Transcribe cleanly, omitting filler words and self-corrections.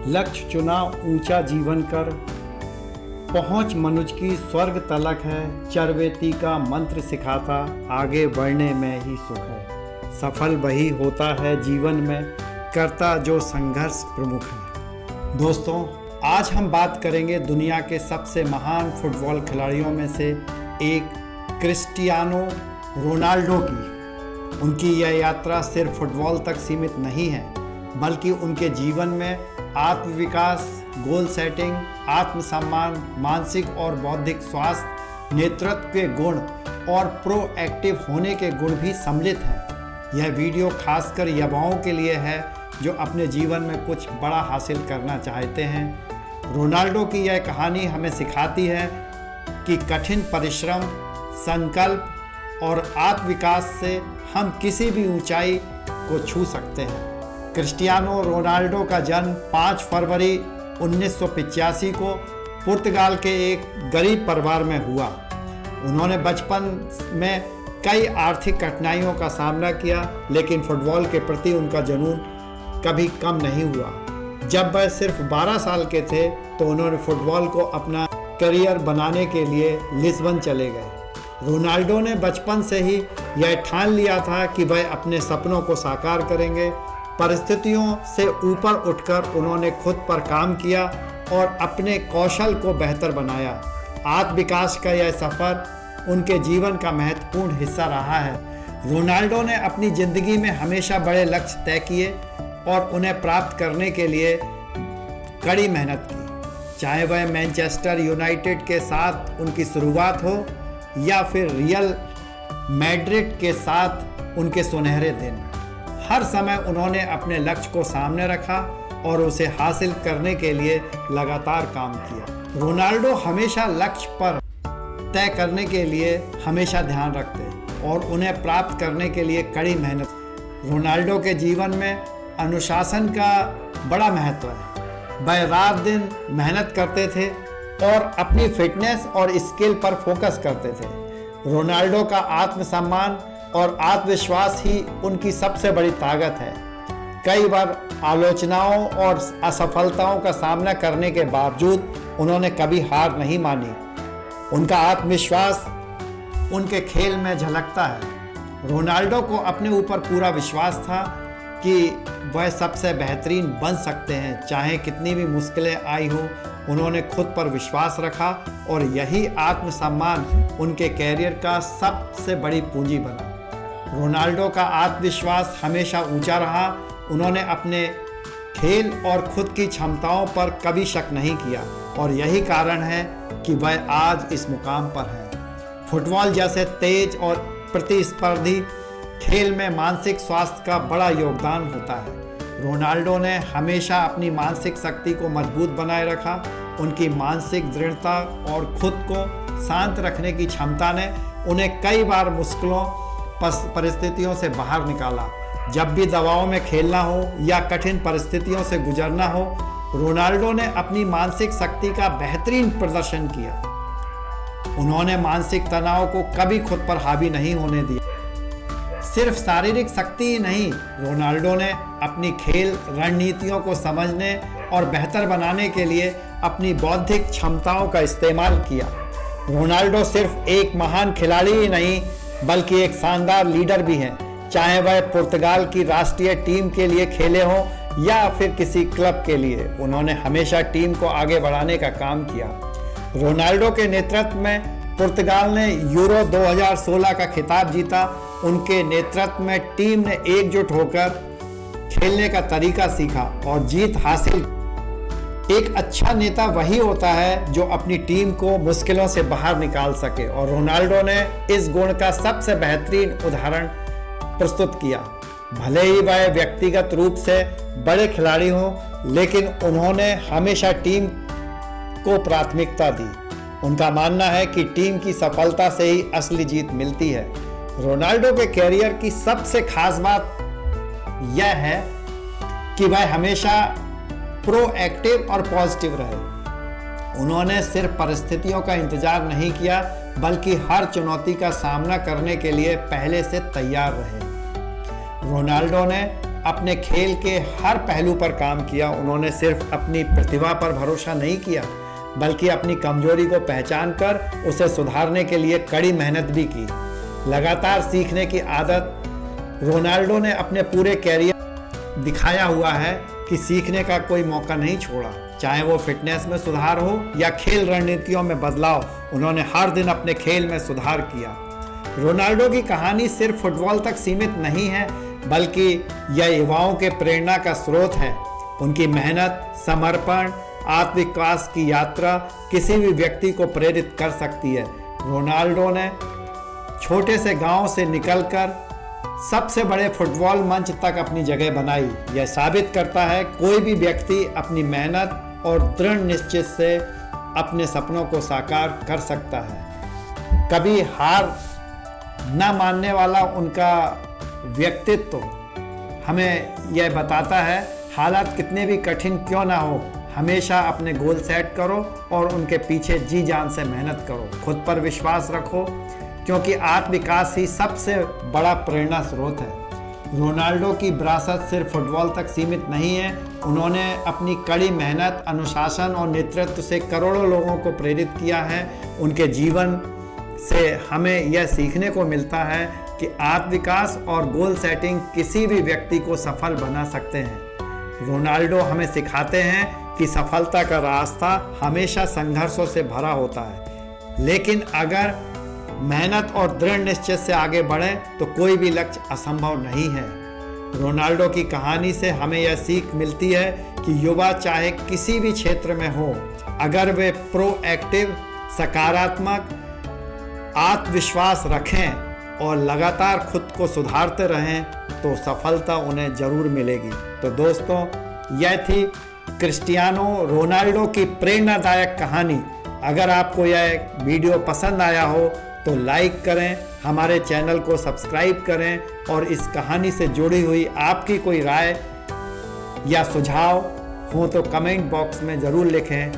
लक्ष्य चुना ऊंचा जीवन कर, पहुंच मनुज की स्वर्ग तलक है। चरवेती का मंत्र सिखाता, आगे बढ़ने में ही सुख है। सफल वही होता है जीवन में, करता जो संघर्ष प्रमुख है। दोस्तों, आज हम बात करेंगे दुनिया के सबसे महान फुटबॉल खिलाड़ियों में से एक क्रिस्टियानो रोनाल्डो की। उनकी यह यात्रा सिर्फ फुटबॉल तक सीमित नहीं है, बल्कि उनके जीवन में आत्मविकास, गोल सेटिंग, आत्मसम्मान, मानसिक और बौद्धिक स्वास्थ्य, नेतृत्व के गुण और प्रोएक्टिव होने के गुण भी सम्मिलित हैं। यह वीडियो खासकर युवाओं के लिए है जो अपने जीवन में कुछ बड़ा हासिल करना चाहते हैं। रोनाल्डो की यह कहानी हमें सिखाती है कि कठिन परिश्रम, संकल्प और आत्मविकास से हम किसी भी ऊंचाई को छू सकते हैं। क्रिस्टियानो रोनाल्डो का जन्म 5 फरवरी 1985 को पुर्तगाल के एक गरीब परिवार में हुआ। उन्होंने बचपन में कई आर्थिक कठिनाइयों का सामना किया, लेकिन फुटबॉल के प्रति उनका जुनून कभी कम नहीं हुआ। जब वह सिर्फ 12 साल के थे तो उन्होंने फुटबॉल को अपना करियर बनाने के लिए लिस्बन चले गए। रोनाल्डो ने बचपन से ही यह ठान लिया था कि वह अपने सपनों को साकार करेंगे। परिस्थितियों से ऊपर उठकर उन्होंने खुद पर काम किया और अपने कौशल को बेहतर बनाया। आत्मविकास का यह सफ़र उनके जीवन का महत्वपूर्ण हिस्सा रहा है। रोनाल्डो ने अपनी ज़िंदगी में हमेशा बड़े लक्ष्य तय किए और उन्हें प्राप्त करने के लिए कड़ी मेहनत की। चाहे वह मैनचेस्टर यूनाइटेड के साथ उनकी शुरुआत हो या फिर रियल मैड्रिड के साथ उनके सुनहरे दिन, हर समय उन्होंने अपने लक्ष्य को सामने रखा और उसे हासिल करने के लिए लगातार काम किया। रोनाल्डो हमेशा लक्ष्य पर तय करने के लिए हमेशा ध्यान रखते और उन्हें प्राप्त करने के लिए कड़ी मेहनत। रोनाल्डो के जीवन में अनुशासन का बड़ा महत्व है। वह रात दिन मेहनत करते थे और अपनी फिटनेस और स्किल पर फोकस करते थे। रोनाल्डो का आत्मसम्मान और आत्मविश्वास ही उनकी सबसे बड़ी ताकत है। कई बार आलोचनाओं और असफलताओं का सामना करने के बावजूद उन्होंने कभी हार नहीं मानी। उनका आत्मविश्वास उनके खेल में झलकता है। रोनाल्डो को अपने ऊपर पूरा विश्वास था कि वह सबसे बेहतरीन बन सकते हैं, चाहे कितनी भी मुश्किलें आई हो। उन्होंने खुद पर विश्वास रखा और यही आत्मसम्मान उनके कैरियर का सबसे बड़ी पूंजी बना। रोनाल्डो का आत्मविश्वास हमेशा ऊंचा रहा। उन्होंने अपने खेल और खुद की क्षमताओं पर कभी शक नहीं किया और यही कारण है कि वह आज इस मुकाम पर है। फुटबॉल जैसे तेज और प्रतिस्पर्धी खेल में मानसिक स्वास्थ्य का बड़ा योगदान होता है। रोनाल्डो ने हमेशा अपनी मानसिक शक्ति को मजबूत बनाए रखा। उनकी मानसिक दृढ़ता और खुद को शांत रखने की क्षमता ने उन्हें कई बार मुश्किलों परिस्थितियों से बाहर निकाला। जब भी दबाव में खेलना हो या कठिन परिस्थितियों से गुजरना हो, रोनाल्डो ने अपनी मानसिक शक्ति का बेहतरीन प्रदर्शन किया। उन्होंने मानसिक तनाव को कभी खुद पर हावी नहीं होने दिया। सिर्फ शारीरिक शक्ति ही नहीं, रोनाल्डो ने अपनी खेल रणनीतियों को समझने और बेहतर बनाने के लिए अपनी बौद्धिक क्षमताओं का इस्तेमाल किया। रोनाल्डो सिर्फ एक महान खिलाड़ी ही नहीं, बल्कि एक शानदार लीडर भी हैं। चाहे वह पुर्तगाल की राष्ट्रीय टीम के लिए खेले हों या फिर किसी क्लब के लिए, उन्होंने हमेशा टीम को आगे बढ़ाने का काम किया। रोनाल्डो के नेतृत्व में पुर्तगाल ने यूरो 2016 का खिताब जीता। उनके नेतृत्व में टीम ने एकजुट होकर खेलने का तरीका सीखा और जीत हासिल। एक अच्छा नेता वही होता है जो अपनी टीम को मुश्किलों से बाहर निकाल सके और रोनाल्डो ने इस गुण का सबसे बेहतरीन उदाहरण प्रस्तुत किया। भले ही वह व्यक्तिगत रूप से बड़े खिलाड़ी हों, लेकिन उन्होंने हमेशा टीम को प्राथमिकता दी। उनका मानना है कि टीम की सफलता से ही असली जीत मिलती है। रोनाल्डो के कैरियर की सबसे खास बात यह है कि वह हमेशा प्रोएक्टिव और पॉजिटिव रहे। उन्होंने सिर्फ परिस्थितियों का इंतजार नहीं किया, बल्कि हर चुनौती का सामना करने के लिए पहले से तैयार रहे। रोनाल्डो ने अपने खेल के हर पहलू पर काम किया। उन्होंने सिर्फ अपनी प्रतिभा पर भरोसा नहीं किया, बल्कि अपनी कमजोरी को पहचान कर उसे सुधारने के लिए कड़ी मेहनत भी की। लगातार सीखने की आदत रोनाल्डो ने अपने पूरे कैरियर दिखाया हुआ है कि सीखने का कोई मौका नहीं छोड़ा। चाहे वो फिटनेस में सुधार हो या खेल रणनीतियों में बदलाव, उन्होंने हर दिन अपने खेल में सुधार किया। रोनाल्डो की कहानी सिर्फ फुटबॉल तक सीमित नहीं है, बल्कि यह युवाओं के प्रेरणा का स्रोत है। उनकी मेहनत, समर्पण, आत्मविकास की यात्रा किसी भी व्यक्ति को प्रेरित कर सकती है। रोनाल्डो ने छोटे से गांव से निकलकर सबसे बड़े फुटबॉल मंच तक अपनी जगह बनाई। यह साबित करता है कोई भी व्यक्ति अपनी मेहनत और दृढ़ निश्चय से अपने सपनों को साकार कर सकता है। कभी हार न मानने वाला उनका व्यक्तित्व हमें यह बताता है, हालात कितने भी कठिन क्यों ना हो, हमेशा अपने गोल सेट करो और उनके पीछे जी जान से मेहनत करो। खुद पर विश्वास रखो, क्योंकि आत्मविकास ही सबसे बड़ा प्रेरणा स्रोत है। रोनाल्डो की विरासत सिर्फ फुटबॉल तक सीमित नहीं है। उन्होंने अपनी कड़ी मेहनत, अनुशासन और नेतृत्व से करोड़ों लोगों को प्रेरित किया है। उनके जीवन से हमें यह सीखने को मिलता है कि आत्मविकास और गोल सेटिंग किसी भी व्यक्ति को सफल बना सकते हैं। रोनाल्डो हमें सिखाते हैं कि सफलता का रास्ता हमेशा संघर्षों से भरा होता है, लेकिन अगर मेहनत और दृढ़ निश्चय से आगे बढ़ें तो कोई भी लक्ष्य असंभव नहीं है। रोनाल्डो की कहानी से हमें यह सीख मिलती है कि युवा चाहे किसी भी क्षेत्र में हो, अगर वे प्रोएक्टिव, सकारात्मक, आत्मविश्वास रखें और लगातार खुद को सुधारते रहें तो सफलता उन्हें जरूर मिलेगी। तो दोस्तों, यह थी क्रिस्टियानो रोनाल्डो की प्रेरणादायक कहानी। अगर आपको यह वीडियो पसंद आया हो तो लाइक करें, हमारे चैनल को सब्सक्राइब करें और इस कहानी से जुड़ी हुई आपकी कोई राय या सुझाव हो तो कमेंट बॉक्स में ज़रूर लिखें।